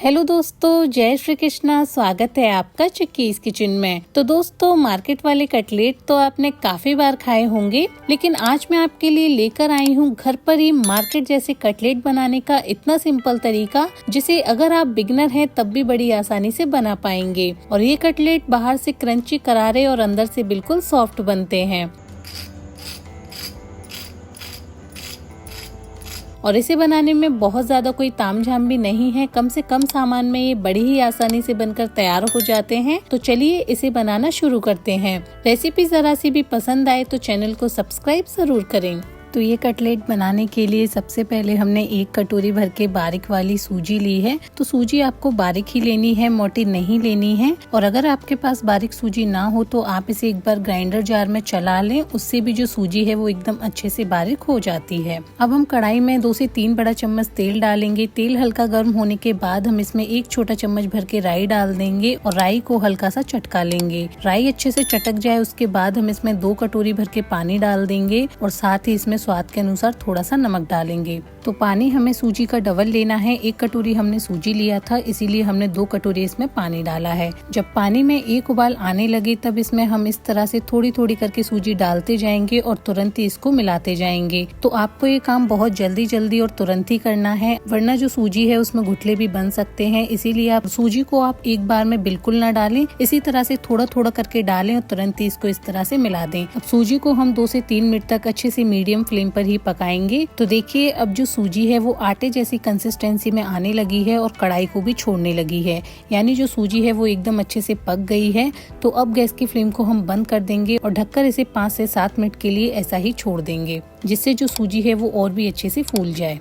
Hello दोस्तों, जय श्री कृष्णा। स्वागत है आपका चिक्कीज किचन में। तो दोस्तों, मार्केट वाले कटलेट तो आपने काफी बार खाए होंगे, लेकिन आज मैं आपके लिए लेकर आई हूँ घर पर ही मार्केट जैसे कटलेट बनाने का इतना सिंपल तरीका, जिसे अगर आप बिगनर हैं तब भी बड़ी आसानी से बना पाएंगे। और ये कटलेट बाहर से क्रंची, करारे और अंदर से बिल्कुल सॉफ्ट बनते हैं। और इसे बनाने में बहुत ज्यादा कोई तामझाम भी नहीं है। कम से कम सामान में ये बड़ी ही आसानी से बनकर तैयार हो जाते हैं। तो चलिए इसे बनाना शुरू करते हैं। रेसिपी जरा सी भी पसंद आए तो चैनल को सब्सक्राइब जरूर करें। तो ये कटलेट बनाने के लिए सबसे पहले हमने 1 कटोरी भर के बारीक वाली सूजी ली है। तो सूजी आपको बारीक ही लेनी है, मोटी नहीं लेनी है। और अगर आपके पास बारीक सूजी ना हो तो आप इसे एक बार ग्राइंडर जार में चला लें, उससे भी जो सूजी है वो एकदम अच्छे से बारीक हो जाती है। अब हम कढ़ाई में 2 से 3 बड़ा चम्मच तेल डालेंगे। तेल हल्का गर्म होने के बाद हम इसमें 1 छोटा चम्मच भर के राई डाल देंगे और राई को हल्का सा चटका लेंगे। राई अच्छे से चटक जाए उसके बाद हम इसमें 2 कटोरी भर के पानी डाल देंगे और साथ ही इसमें स्वाद के अनुसार थोड़ा सा नमक डालेंगे। तो पानी हमें सूजी का डबल लेना है। 1 कटोरी हमने सूजी लिया था, इसीलिए हमने 2 कटोरी इसमें पानी डाला है। जब पानी में एक उबाल आने लगे तब इसमें हम इस तरह से थोड़ी थोड़ी करके सूजी डालते जाएंगे और तुरंत ही इसको मिलाते जाएंगे। तो आपको ये काम बहुत जल्दी जल्दी और तुरंत ही करना है, वरना जो सूजी है उसमें घुटले भी बन सकते हैं। इसीलिए आप सूजी को आप एक बार में बिल्कुल न डालें, इसी तरह से थोड़ा थोड़ा करके डालें और तुरंत ही इसको इस तरह से मिला दें। अब सूजी को हम 2 से 3 मिनट तक अच्छे से मीडियम फ्लेम पर ही पकाएंगे। तो देखिए, अब जो सूजी है वो आटे जैसी कंसिस्टेंसी में आने लगी है और कढ़ाई को भी छोड़ने लगी है, यानी जो सूजी है वो एकदम अच्छे से पक गई है। तो अब गैस की फ्लेम को हम बंद कर देंगे और ढककर इसे 5 से 7 मिनट के लिए ऐसा ही छोड़ देंगे, जिससे जो सूजी है वो और भी अच्छे से फूल जाए।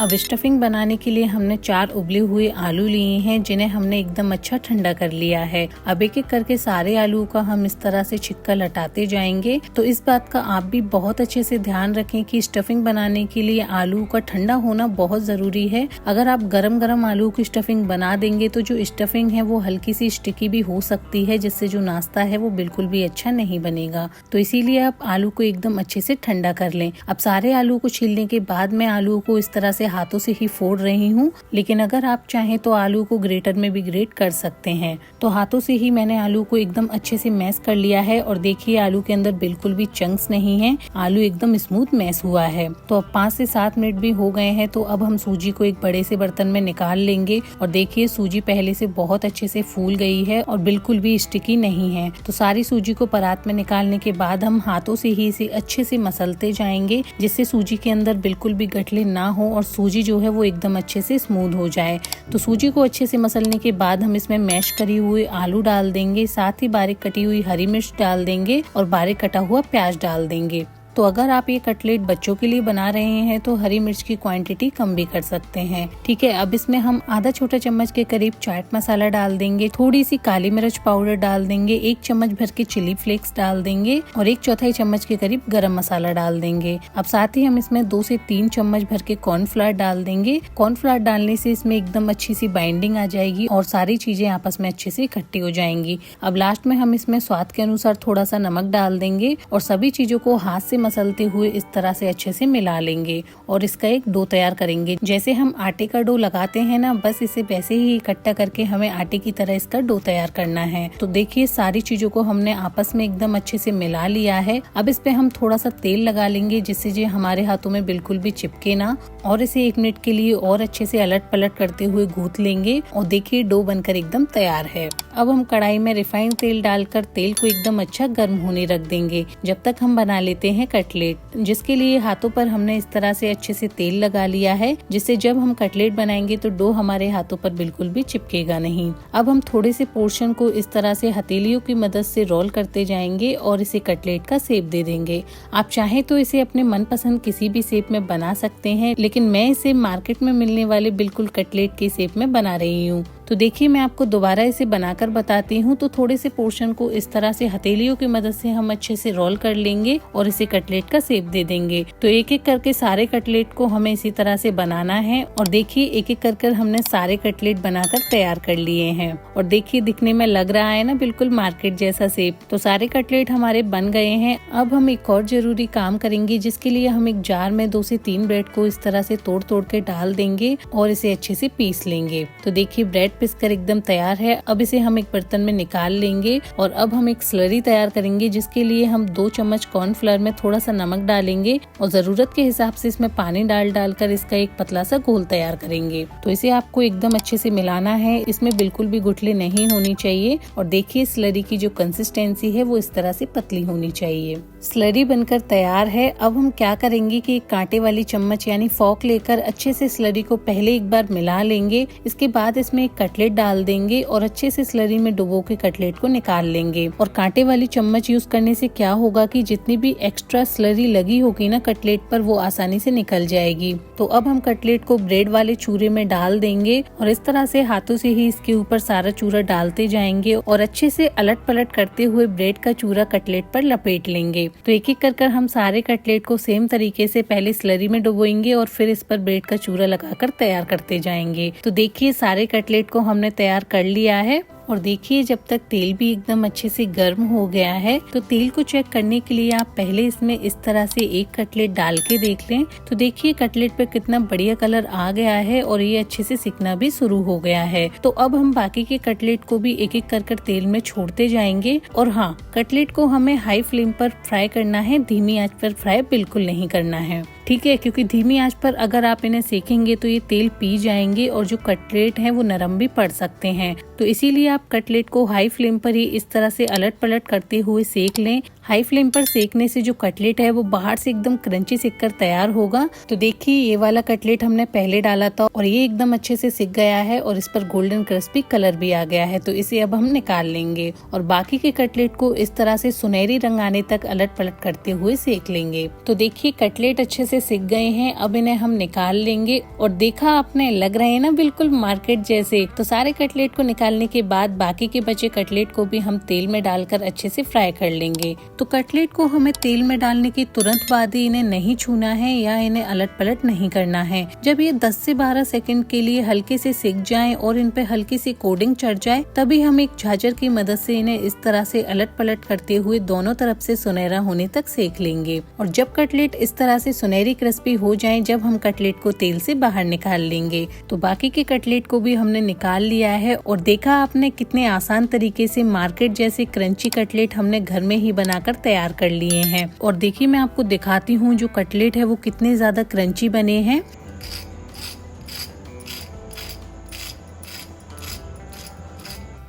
अब स्टफिंग बनाने के लिए हमने 4 उबले हुए आलू लिए हैं, जिन्हें हमने एकदम अच्छा ठंडा कर लिया है। अब एक एक करके सारे आलू का हम इस तरह से छिक्का लटाते जाएंगे। तो इस बात का आप भी बहुत अच्छे से ध्यान रखें कि स्टफिंग बनाने के लिए आलू का ठंडा होना बहुत जरूरी है। अगर आप गरम गरम आलू की स्टफिंग बना देंगे तो जो स्टफिंग है वो हल्की सी स्टिकी भी हो सकती है, जिससे जो नाश्ता है वो बिल्कुल भी अच्छा नहीं बनेगा। तो इसीलिए आप आलू को एकदम अच्छे से ठंडा कर लें। अब सारे आलू को छीलने के बाद मैं आलू को इस तरह से हाथों से ही फोड़ रही हूँ, लेकिन अगर आप चाहें तो आलू को ग्रेटर में भी ग्रेट कर सकते हैं। तो हाथों से ही मैंने आलू को एकदम अच्छे से मैश कर लिया है और देखिए आलू के अंदर बिल्कुल भी चंक्स नहीं है, आलू एकदम स्मूथ मैश हुआ है। तो अब 5 से 7 मिनट भी हो गए हैं। तो अब हम सूजी को एक बड़े से बर्तन में निकाल लेंगे और देखिए सूजी पहले से बहुत अच्छे से फूल गई है और बिल्कुल भी स्टिकी नहीं है। तो सारी सूजी को परात में निकालने के बाद हम हाथों से ही इसे अच्छे से मसलते जाएंगे, जिससे सूजी के अंदर बिल्कुल भी गठले ना हो और सूजी जो है वो एकदम अच्छे से स्मूथ हो जाए। तो सूजी को अच्छे से मसलने के बाद हम इसमें मैश करी हुई आलू डाल देंगे, साथ ही बारीक कटी हुई हरी मिर्च डाल देंगे और बारीक कटा हुआ प्याज डाल देंगे। तो अगर आप ये कटलेट बच्चों के लिए बना रहे हैं तो हरी मिर्च की क्वांटिटी कम भी कर सकते हैं। ठीक है, अब इसमें हम आधा छोटा चम्मच के करीब चाट मसाला डाल देंगे, थोड़ी सी काली मिर्च पाउडर डाल देंगे, 1 चम्मच भर के चिली फ्लेक्स डाल देंगे और 1/4 चम्मच के करीब गरम मसाला डाल देंगे। अब साथ ही हम इसमें 2 से 3 चम्मच भर के कॉर्नफ्लावर डाल देंगे। कॉर्नफ्लावर डालने से इसमें एकदम अच्छी सी बाइंडिंग आ जाएगी और सारी चीजें आपस में अच्छे से इकट्ठी हो जाएंगी। अब लास्ट में हम इसमें स्वाद के अनुसार थोड़ा सा नमक डाल देंगे और सभी चीजों को हाथ से मसलते हुए इस तरह से अच्छे से मिला लेंगे और इसका एक डो तैयार करेंगे। जैसे हम आटे का डो लगाते हैं ना, बस इसे वैसे ही इकट्ठा करके हमें आटे की तरह इसका डो तैयार करना है। तो देखिए सारी चीजों को हमने आपस में एकदम अच्छे से मिला लिया है। अब इस पे हम थोड़ा सा तेल लगा लेंगे, जिससे ये हमारे हाथों में बिल्कुल भी चिपके ना, और इसे 1 मिनट के लिए और अच्छे से अलट पलट करते हुए गूंथ लेंगे और देखिए डो बनकर एकदम तैयार है। अब हम कढ़ाई में रिफाइंड तेल डालकर तेल को एकदम अच्छा गर्म होने रख देंगे, जब तक हम बना लेते हैं कटलेट, जिसके लिए हाथों पर हमने इस तरह से अच्छे से तेल लगा लिया है, जिससे जब हम कटलेट बनाएंगे तो डो हमारे हाथों पर बिल्कुल भी चिपकेगा नहीं। अब हम थोड़े से पोर्शन को इस तरह से हथेलियों की मदद से रोल करते जाएंगे और इसे कटलेट का शेप दे देंगे। आप चाहें तो इसे अपने मनपसंद किसी भी शेप में बना सकते हैं, लेकिन मैं इसे मार्केट में मिलने वाले बिल्कुल कटलेट के शेप में बना रही हूँ। तो देखिए मैं आपको दोबारा इसे बनाकर बताती हूँ। तो थोड़े से पोर्शन को इस तरह से हथेलियों की मदद से हम अच्छे से रोल कर लेंगे और इसे कटलेट का शेप दे देंगे। तो एक एक करके सारे कटलेट को हमें इसी तरह से बनाना है और देखिए एक एक कर हमने सारे कटलेट बनाकर तैयार कर लिए हैं और देखिए दिखने में लग रहा है ना बिल्कुल मार्केट जैसा शेप। तो सारे कटलेट हमारे बन गए हैं। अब हम एक और जरूरी काम करेंगे, जिसके लिए हम एक जार में 2 से 3 ब्रेड को इस तरह से तोड़ तोड़ के डाल देंगे और इसे अच्छे से पीस लेंगे। तो देखिए ब्रेड पीसकर एकदम तैयार है। अब इसे हम एक बर्तन में निकाल लेंगे और अब हम एक स्लरी तैयार करेंगे, जिसके लिए हम 2 चम्मच कॉर्नफ्लोर में थोड़ा सा नमक डालेंगे और जरूरत के हिसाब से इसमें पानी डालकर इसका एक पतला सा घोल तैयार करेंगे। तो इसे आपको एकदम अच्छे से मिलाना है, इसमें बिल्कुल भी गुठली नहीं होनी चाहिए। और देखिए स्लरी की जो कंसिस्टेंसी है वो इस तरह से पतली होनी चाहिए। स्लरी बनकर तैयार है। अब हम क्या करेंगे कि एक कांटे वाली चम्मच यानी फॉर्क लेकर अच्छे से स्लरी को पहले एक बार मिला लेंगे। इसके बाद इसमें एक कटलेट डाल देंगे और अच्छे से स्लरी में डुबो के कटलेट को निकाल लेंगे। और कांटे वाली चम्मच यूज करने से क्या होगा कि जितनी भी एक्स्ट्रा स्लरी लगी होगी ना कटलेट पर, वो आसानी से निकल जाएगी। तो अब हम कटलेट को ब्रेड वाले चूरे में डाल देंगे और इस तरह से हाथों से ही इसके ऊपर सारा चूरा डालते जाएंगे और अच्छे से अलट पलट करते हुए ब्रेड का चूरा कटलेट पर लपेट लेंगे। तो एक एक कर हम सारे कटलेट को सेम तरीके से पहले स्लरी में डुबोएंगे और फिर इस पर ब्रेड का चूरा लगाकर तैयार करते जाएंगे। तो देखिए सारे कटलेट को हमने तैयार कर लिया है। और देखिए जब तक तेल भी एकदम अच्छे से गर्म हो गया है, तो तेल को चेक करने के लिए आप पहले इसमें इस तरह से एक कटलेट डाल के देख लें। तो देखिए कटलेट पे कितना बढ़िया कलर आ गया है और ये अच्छे से सिकना भी शुरू हो गया है। तो अब हम बाकी के कटलेट को भी एक एक कर तेल में छोड़ते जाएंगे। और हाँ, कटलेट को हमें हाई फ्लेम पर फ्राई करना है, धीमी आंच पर फ्राई बिल्कुल नहीं करना है, ठीक है। क्योंकि धीमी आंच पर अगर आप इन्हें सेकेंगे तो ये तेल पी जाएंगे और जो कटलेट हैं वो नरम भी पड़ सकते हैं। तो इसीलिए आप कटलेट को हाई फ्लेम पर ही इस तरह से अलट पलट करते हुए सेक लें। हाई फ्लेम पर सेकने से जो कटलेट है वो बाहर से एकदम क्रंची सिक कर तैयार होगा। तो देखिए ये वाला कटलेट हमने पहले डाला था और ये एकदम अच्छे से सिक गया है और इस पर गोल्डन क्रिस्पी कलर भी आ गया है। तो इसे अब हम निकाल लेंगे और बाकी के कटलेट को इस तरह से सुनहरी रंग आने तक अलट पलट करते हुए सेक लेंगे। तो देखिए कटलेट अच्छे से सिक गए हैं। अब इन्हें हम निकाल लेंगे और देखा आपने, लग रहे हैं ना बिल्कुल मार्केट जैसे। तो सारे कटलेट को निकालने के बाद बाकी के बचे कटलेट को भी हम तेल में डालकर अच्छे से फ्राई कर लेंगे। तो कटलेट को हमें तेल में डालने के तुरंत बाद ही इन्हें नहीं छूना है या इन्हें अलट पलट नहीं करना है। जब ये 10 से 12 सेकंड के लिए हल्के से सिक जाएं और इन पे हल्की सी कोटिंग चढ़ जाए, तभी हम एक झांझर की मदद से इन्हें इस तरह से अलट पलट करते हुए दोनों तरफ से सुनहरा होने तक सेक लेंगे। और जब कटलेट इस तरह से सुनहरी क्रिस्पी हो जाए, जब हम कटलेट को तेल से बाहर निकाल लेंगे। तो बाकी के कटलेट को भी हमने निकाल लिया है और देखा आपने कितने आसान तरीके से मार्केट जैसे क्रंची कटलेट हमने घर में ही बनाकर तैयार कर लिए हैं। और देखिए मैं आपको दिखाती हूँ जो कटलेट है वो कितने ज्यादा क्रंची बने हैं।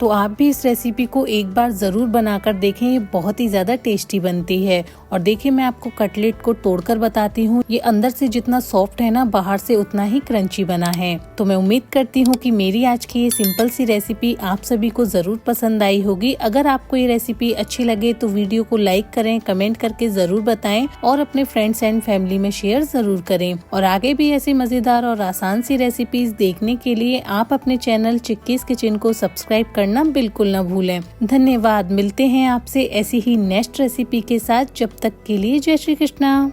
तो आप भी इस रेसिपी को एक बार जरूर बनाकर देखें, ये बहुत ही ज्यादा टेस्टी बनती है। और देखिए मैं आपको कटलेट को तोड़कर बताती हूँ, ये अंदर से जितना सॉफ्ट है ना, बाहर से उतना ही क्रंची बना है। तो मैं उम्मीद करती हूँ कि मेरी आज की ये सिंपल सी रेसिपी आप सभी को जरूर पसंद आई होगी। अगर आपको ये रेसिपी अच्छी लगे तो वीडियो को लाइक करें, कमेंट करके जरूर बताएं और अपने फ्रेंड्स एंड फैमिली में शेयर जरूर करें। और आगे भी ऐसी मजेदार और आसान सी रेसिपीज देखने के लिए आप अपने चैनल चिक्कीज किचन को सब्सक्राइब करना बिल्कुल न भूलें। धन्यवाद। मिलते हैं आपसे ऐसी ही नेक्स्ट रेसिपी के साथ। जब तक के लिए जय श्री कृष्णा।